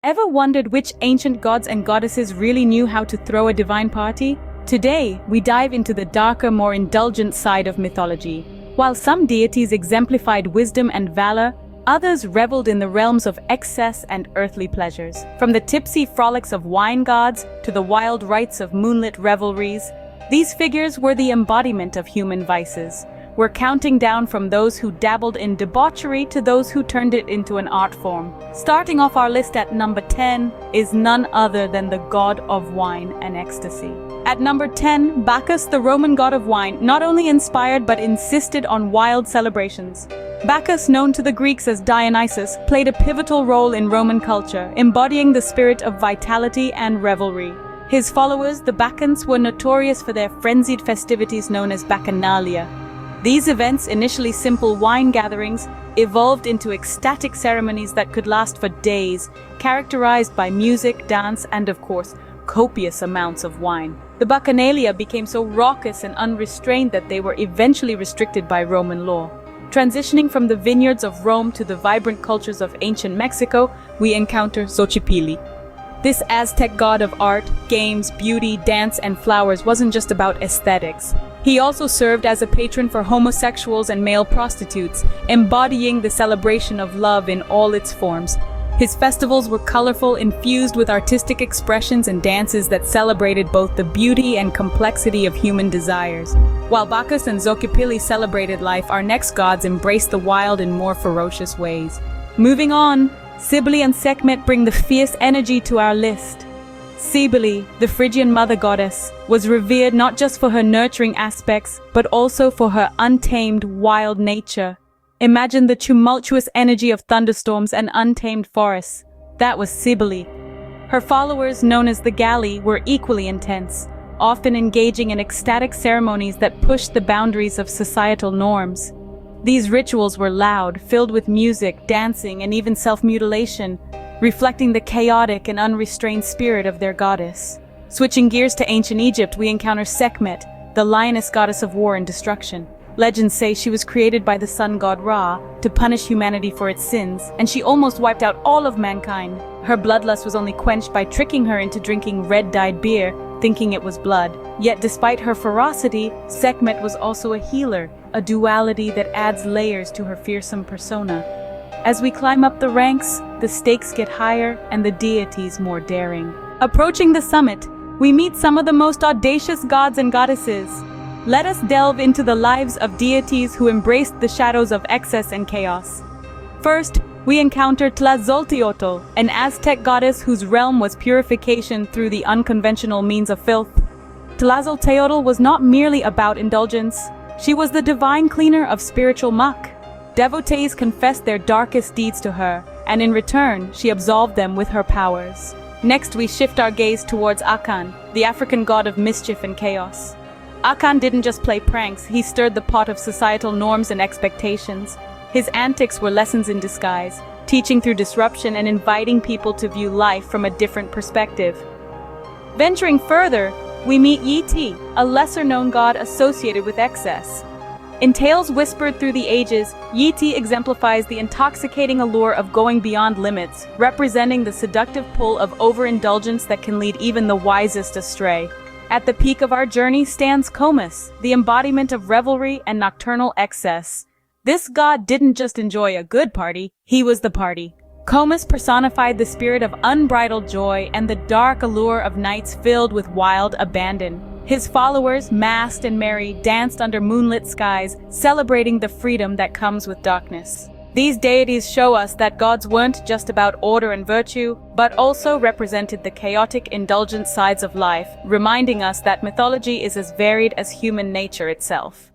Ever wondered which ancient gods and goddesses really knew how to throw a divine party? Today, we dive into the darker, more indulgent side of mythology. While some deities exemplified wisdom and valor, others reveled in the realms of excess and earthly pleasures. From the tipsy frolics of wine gods to the wild rites of moonlit revelries, these figures were the embodiment of human vices. We're counting down from those who dabbled in debauchery to those who turned it into an art form. Starting off our list at number 10 is none other than the god of wine and ecstasy. At number 10, Bacchus, the Roman god of wine, not only inspired but insisted on wild celebrations. Bacchus, known to the Greeks as Dionysus, played a pivotal role in Roman culture, embodying the spirit of vitality and revelry. His followers, the Bacchants, were notorious for their frenzied festivities known as Bacchanalia. These events, initially simple wine gatherings, evolved into ecstatic ceremonies that could last for days, characterized by music, dance, and of course, copious amounts of wine. The Bacchanalia became so raucous and unrestrained that they were eventually restricted by Roman law. Transitioning from the vineyards of Rome to the vibrant cultures of ancient Mexico, we encounter Xochipilli. This Aztec god of art, games, beauty, dance, and flowers wasn't just about aesthetics. He also served as a patron for homosexuals and male prostitutes, embodying the celebration of love in all its forms. His festivals were colorful, infused with artistic expressions and dances that celebrated both the beauty and complexity of human desires. While Bacchus and Xochipilli celebrated life, our next gods embraced the wild in more ferocious ways. Moving on, Cybele and Sekhmet bring the fierce energy to our list. Cybele, the Phrygian mother goddess, was revered not just for her nurturing aspects, but also for her untamed, wild nature. Imagine the tumultuous energy of thunderstorms and untamed forests. That was Cybele. Her followers, known as the Galli, were equally intense, often engaging in ecstatic ceremonies that pushed the boundaries of societal norms. These rituals were loud, filled with music, dancing, and even self-mutilation, reflecting the chaotic and unrestrained spirit of their goddess. Switching gears to ancient Egypt, we encounter Sekhmet, the lioness goddess of war and destruction. Legends say she was created by the sun god Ra to punish humanity for its sins, and she almost wiped out all of mankind. Her bloodlust was only quenched by tricking her into drinking red-dyed beer, thinking it was blood. Yet despite her ferocity, Sekhmet was also a healer, a duality that adds layers to her fearsome persona. As we climb up the ranks, the stakes get higher and the deities more daring. Approaching the summit, we meet some of the most audacious gods and goddesses. Let us delve into the lives of deities who embraced the shadows of excess and chaos. First, we encounter Tlazolteotl, an Aztec goddess whose realm was purification through the unconventional means of filth. Tlazolteotl was not merely about indulgence. She was the divine cleaner of spiritual muck. Devotees confessed their darkest deeds to her, and in return, she absolved them with her powers. Next, we shift our gaze towards Akan, the African god of mischief and chaos. Akan didn't just play pranks, he stirred the pot of societal norms and expectations. His antics were lessons in disguise, teaching through disruption and inviting people to view life from a different perspective. Venturing further, we meet Yiti, a lesser-known god associated with excess. In tales whispered through the ages, Yiti exemplifies the intoxicating allure of going beyond limits, representing the seductive pull of overindulgence that can lead even the wisest astray. At the peak of our journey stands Comus, the embodiment of revelry and nocturnal excess. This god didn't just enjoy a good party, he was the party. Comus personified the spirit of unbridled joy and the dark allure of nights filled with wild abandon. His followers, masked and merry, danced under moonlit skies, celebrating the freedom that comes with darkness. These deities show us that gods weren't just about order and virtue, but also represented the chaotic, indulgent sides of life, reminding us that mythology is as varied as human nature itself.